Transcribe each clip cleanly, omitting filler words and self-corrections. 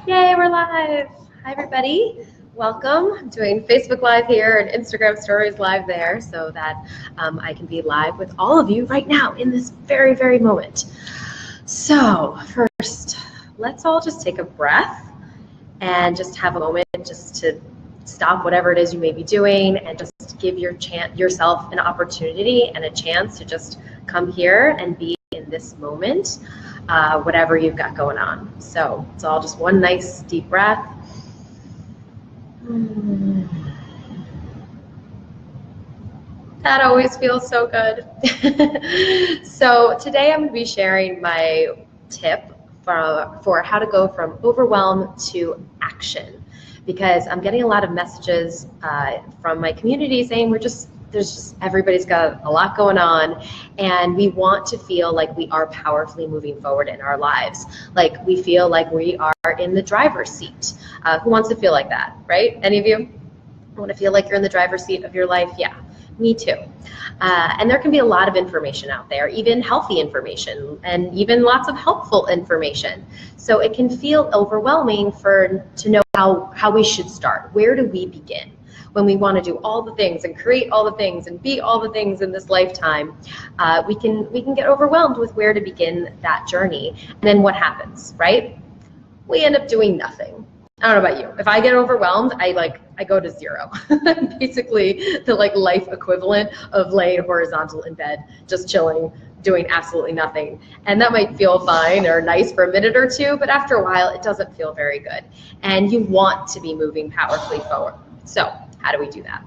Yay, we're live. Hi, everybody. Welcome. I'm doing Facebook Live here and Instagram Stories live there so that I can be live with all of you right now in this very, very moment. So first, let's all just take a breath and just have a moment just to stop whatever it is you may be doing and just give yourself an opportunity and a chance to just come here and be in this moment. Whatever you've got going on. So it's all just one nice deep breath. That always feels so good. So today I'm going to be sharing my tip for how to go from overwhelm to action, because I'm getting a lot of messages from my community saying everybody's got a lot going on, and we want to feel like we are powerfully moving forward in our lives. Like we feel like we are in the driver's seat. Who wants to feel like that, right? Any of you want to feel like you're in the driver's seat of your life? Yeah, me too. And there can be a lot of information out there, even healthy information, and even lots of helpful information. So it can feel overwhelming to know how we should start. Where do we begin? When we want to do all the things and create all the things and be all the things in this lifetime, we can get overwhelmed with where to begin that journey. And then what happens, right? We end up doing nothing. I don't know about you. If I get overwhelmed, I go to zero. Basically, the life equivalent of laying horizontal in bed, just chilling, doing absolutely nothing. And that might feel fine or nice for a minute or two, but after a while, it doesn't feel very good. And you want to be moving powerfully forward. So how do we do that?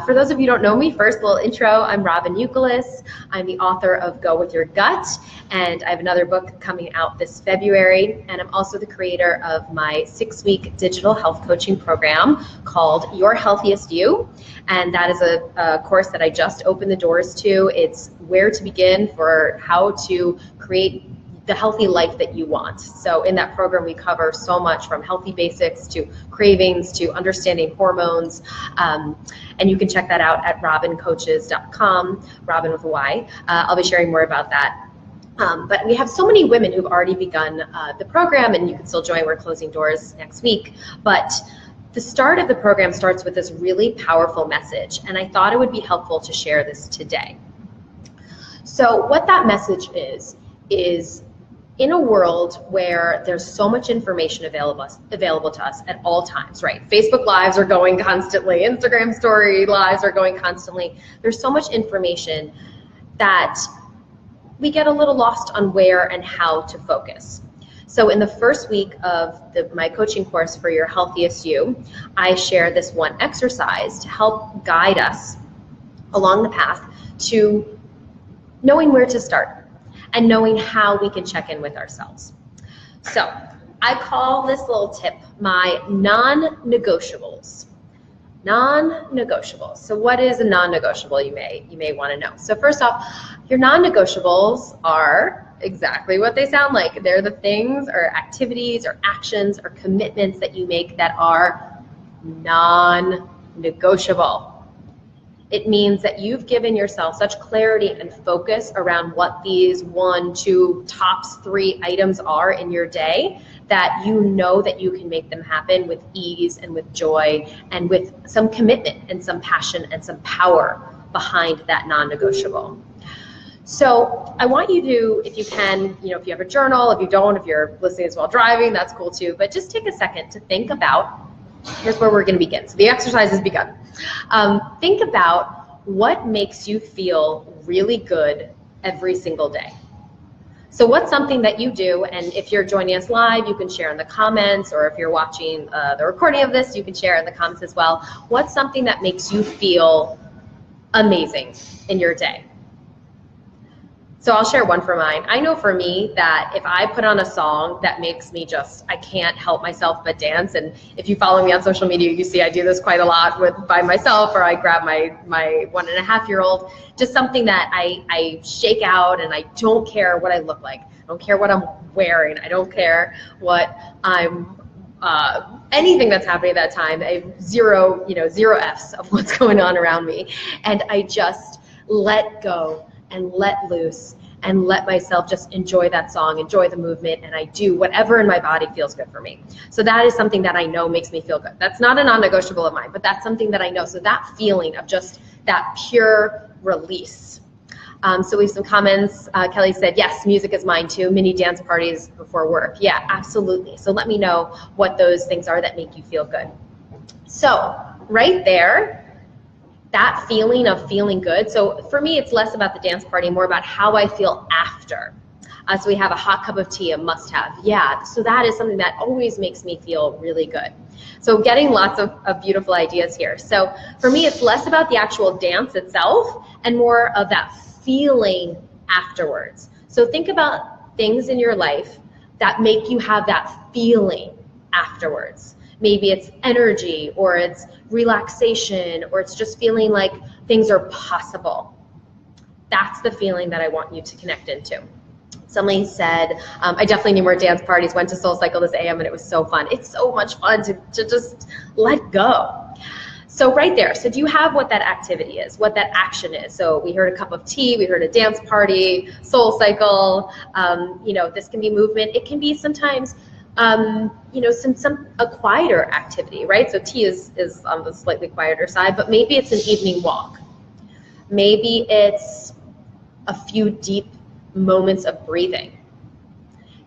For those of you who don't know me, first, a little intro. I'm Robin Youkilis. I'm the author of Go With Your Gut, and I have another book coming out this February. And I'm also the creator of my 6-week digital health coaching program called Your Healthiest You. And that is a course that I just opened the doors to. It's where to begin for how to create the healthy life that you want. So in that program, we cover so much, from healthy basics to cravings to understanding hormones. And you can check that out at robincoaches.com, Robin with a Y. I'll be sharing more about that. But we have so many women who've already begun the program, and you can still join. We're closing doors next week. But the start of the program starts with this really powerful message, and I thought it would be helpful to share this today. So what that message is in a world where there's so much information available to us at all times, right? Facebook Lives are going constantly, Instagram Story Lives are going constantly. There's so much information that we get a little lost on where and how to focus. So in the first week of my coaching course for Your Healthiest You, I share this one exercise to help guide us along the path to knowing where to start and knowing how we can check in with ourselves. So I call this little tip my non-negotiables. Non-negotiables. So what is a non-negotiable, you may want to know. So first off, your non-negotiables are exactly what they sound like. They're the things or activities or actions or commitments that you make that are non-negotiable. It means that you've given yourself such clarity and focus around what these 1, 2, tops 3 items are in your day, that you know that you can make them happen with ease and with joy and with some commitment and some passion and some power behind that non-negotiable. So I want you to, if you can, if you have a journal, if you don't, if you're listening as while driving, that's cool too, but just take a second to think about, here's where we're going to begin. So the exercise has begun. Think about what makes you feel really good every single day. So what's something that you do, and if you're joining us live, you can share in the comments, or if you're watching the recording of this, you can share in the comments as well. What's something that makes you feel amazing in your day? So I'll share one for mine. I know for me that if I put on a song that makes me I can't help myself but dance, and if you follow me on social media, you see I do this quite a lot by myself, or I grab my 1.5-year-old, just something that I shake out, and I don't care what I look like. I don't care what I'm wearing. I don't care what I'm, anything that's happening at that time. I have zero F's of what's going on around me. And I just let go and let loose and let myself just enjoy that song, enjoy the movement, and I do whatever in my body feels good for me. So that is something that I know makes me feel good. That's not a non-negotiable of mine, but that's something that I know. So that feeling of just that pure release. So we have some comments. Kelly said, yes, music is mine too. Mini dance parties before work. Yeah, absolutely. So let me know what those things are that make you feel good. So right there, that feeling of feeling good. So for me, it's less about the dance party, more about how I feel after. So we have a hot cup of tea, a must-have. Yeah, so that is something that always makes me feel really good. So getting lots of beautiful ideas here. So for me, it's less about the actual dance itself and more of that feeling afterwards. So think about things in your life that make you have that feeling afterwards. Maybe it's energy, or it's relaxation, or it's just feeling like things are possible. That's the feeling that I want you to connect into. Somebody said, I definitely need more dance parties, went to Soul Cycle this AM and it was so fun. It's so much fun to just let go. So right there, so do you have what that activity is, what that action is? So we heard a cup of tea, we heard a dance party, Soul Cycle, this can be movement. It can be sometimes a quieter activity, right? So tea is on the slightly quieter side, but maybe it's an evening walk. Maybe it's a few deep moments of breathing.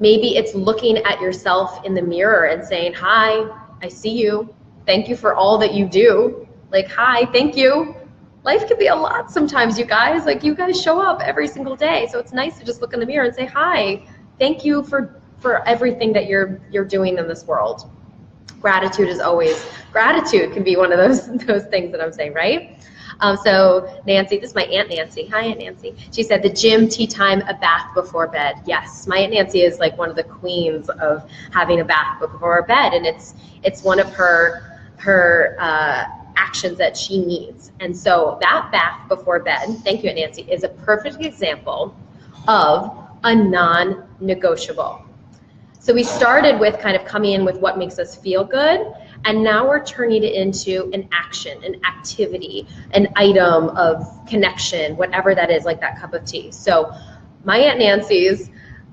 Maybe it's looking at yourself in the mirror and saying, hi, I see you. Thank you for all that you do. Like, hi, thank you. Life can be a lot sometimes, you guys. Like, you guys show up every single day. So it's nice to just look in the mirror and say, hi, thank you for everything that you're doing in this world. Gratitude can be one of those things that I'm saying, right? So Nancy, this is my Aunt Nancy. Hi, Aunt Nancy. She said the gym, tea time, a bath before bed. Yes, my Aunt Nancy is like one of the queens of having a bath before bed, and it's one of her actions that she needs. And so that bath before bed, thank you, Aunt Nancy, is a perfect example of a non-negotiable. So we started with kind of coming in with what makes us feel good, and now we're turning it into an action, an activity, an item of connection, whatever that is, like that cup of tea. So my Aunt Nancy's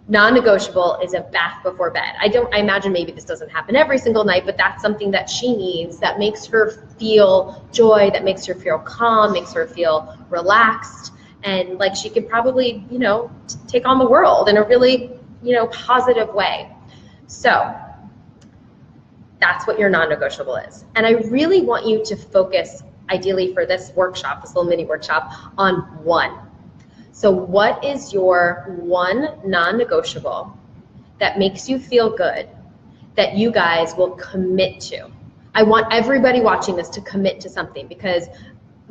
non-negotiable is a bath before bed. I imagine maybe this doesn't happen every single night, but that's something that she needs, that makes her feel joy, that makes her feel calm, makes her feel relaxed, and like she could probably, take on the world in a really, positive way. So that's what your non-negotiable is. And I really want you to focus, ideally for this workshop, this little mini workshop, on one. So what is your one non-negotiable that makes you feel good, that you guys will commit to? I want everybody watching this to commit to something, because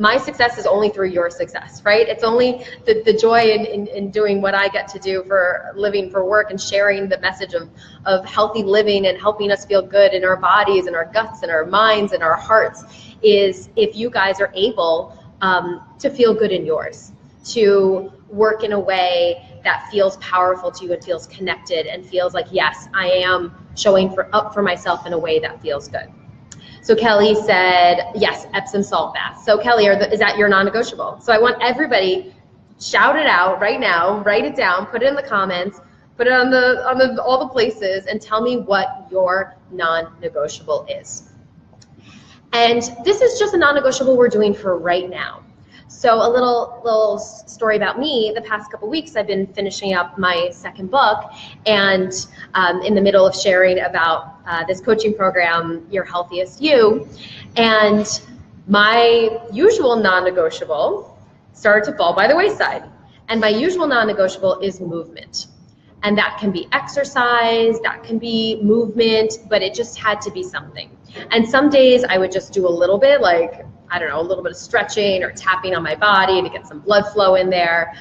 my success is only through your success, right? It's only the joy in doing what I get to do for living, for work, and sharing the message of healthy living and helping us feel good in our bodies and our guts and our minds and our hearts, is if you guys are able to feel good in yours, to work in a way that feels powerful to you and feels connected and feels like, yes, I am showing up for myself in a way that feels good. So Kelly said, yes, Epsom salt bath. So Kelly, is that your non-negotiable? So I want everybody, shout it out right now, write it down, put it in the comments, put it on all the places, and tell me what your non-negotiable is. And this is just a non-negotiable we're doing for right now. So a little story about me. The past couple weeks, I've been finishing up my second book, and in the middle of sharing about this coaching program, Your Healthiest You, and my usual non-negotiable started to fall by the wayside. And my usual non-negotiable is movement. And that can be exercise, that can be movement, but it just had to be something. And some days I would just do a little bit, like, I don't know, a little bit of stretching or tapping on my body to get some blood flow in there.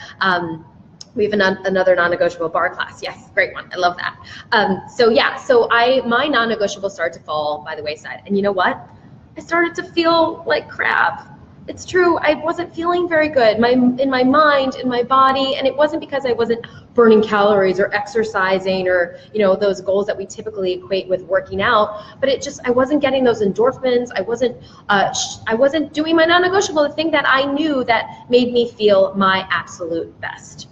We have another non-negotiable bar class. Yes, great one. I love that. My non-negotiable started to fall by the wayside. And you know what? I started to feel like crap. It's true, I wasn't feeling very good in my mind, in my body, and it wasn't because I wasn't burning calories or exercising or those goals that we typically equate with working out, but I wasn't getting those endorphins. I wasn't doing my non-negotiable, the thing that I knew that made me feel my absolute best.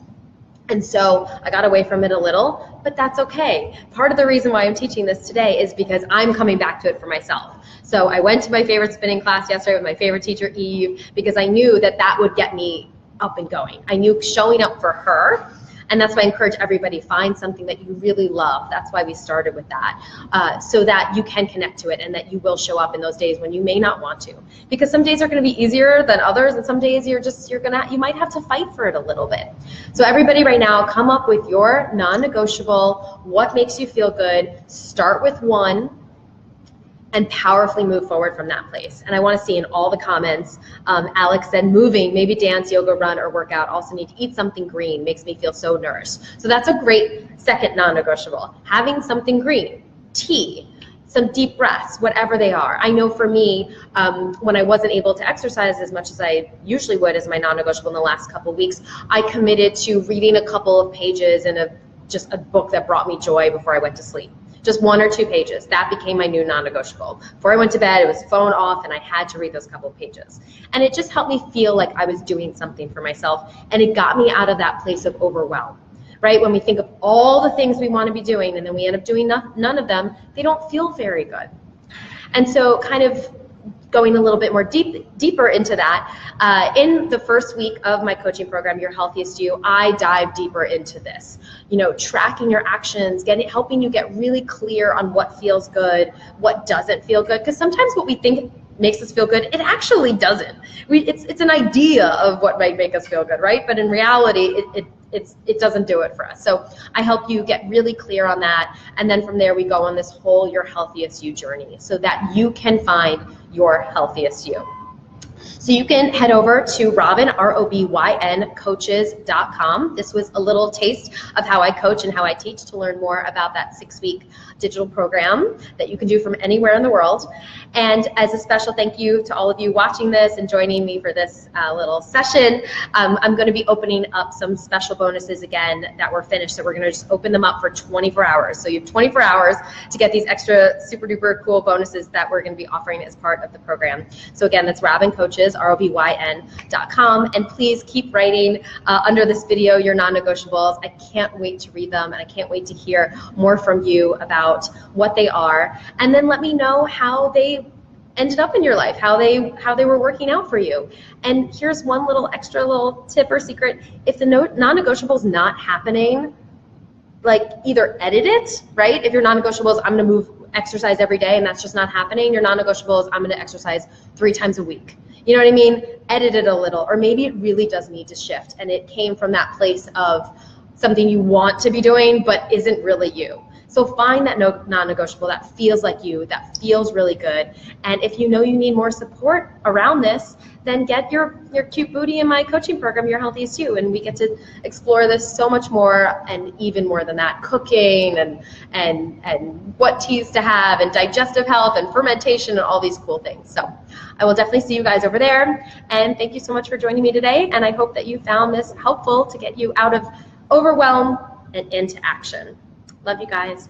And so I got away from it a little, but that's okay. Part of the reason why I'm teaching this today is because I'm coming back to it for myself. So I went to my favorite spinning class yesterday with my favorite teacher, Eve, because I knew that that would get me up and going. I knew showing up for her, and that's why I encourage everybody, find something that you really love. That's why we started with that, so that you can connect to it and that you will show up in those days when you may not want to. Because some days are gonna be easier than others, and some days you might have to fight for it a little bit. So everybody right now, come up with your non-negotiable, what makes you feel good, start with one, and powerfully move forward from that place. And I want to see in all the comments, Alex said moving, maybe dance, yoga, run, or workout. Also need to eat something green, makes me feel so nourished. So that's a great second non-negotiable. Having something green, tea, some deep breaths, whatever they are. I know for me, when I wasn't able to exercise as much as I usually would as my non-negotiable in the last couple of weeks, I committed to reading a couple of pages in just a book that brought me joy before I went to sleep. Just 1 or 2 pages. That became my new non-negotiable. Before I went to bed, it was phone off and I had to read those couple of pages. And it just helped me feel like I was doing something for myself, and it got me out of that place of overwhelm, right? When we think of all the things we want to be doing and then we end up doing none of them, they don't feel very good. And so kind of going a little bit more deeper into that, in the first week of my coaching program, Your Healthiest You, I dive deeper into this. You know, tracking your actions, helping you get really clear on what feels good, what doesn't feel good. Because sometimes what we think makes us feel good, it actually doesn't. It's an idea of what might make us feel good, right? But in reality, it doesn't do it for us. So I help you get really clear on that. And then from there, we go on this whole Your Healthiest You journey so that you can find your healthiest you. So you can head over to Robyn, ROBYN, coaches.com. This was a little taste of how I coach and how I teach, to learn more about that 6-week digital program that you can do from anywhere in the world. And as a special thank you to all of you watching this and joining me for this little session, I'm going to be opening up some special bonuses again that were finished. So we're going to just open them up for 24 hours. So you have 24 hours to get these extra super duper cool bonuses that we're going to be offering as part of the program. So again, that's Robyn Coaches, ROBYN.com. And please keep writing under this video your non-negotiables. I can't wait to read them, and I can't wait to hear more from you about what they are. And then let me know how they ended up in your life, how they were working out for you. And here's one little extra little tip or secret. If the non-negotiable is not happening, like either edit it, right? If your non-negotiable is I'm gonna exercise every day and that's just not happening, your non-negotiable is I'm gonna exercise 3 times a week. You know what I mean? Edit it a little, or maybe it really does need to shift and it came from that place of something you want to be doing but isn't really you. So find that non-negotiable that feels like you, that feels really good. And if you know you need more support around this, then get your cute booty in my coaching program, Your Healthiest You, and we get to explore this so much more, and even more than that, cooking and what teas to have, and digestive health and fermentation and all these cool things. So I will definitely see you guys over there, and thank you so much for joining me today, and I hope that you found this helpful to get you out of overwhelm and into action. Love you guys.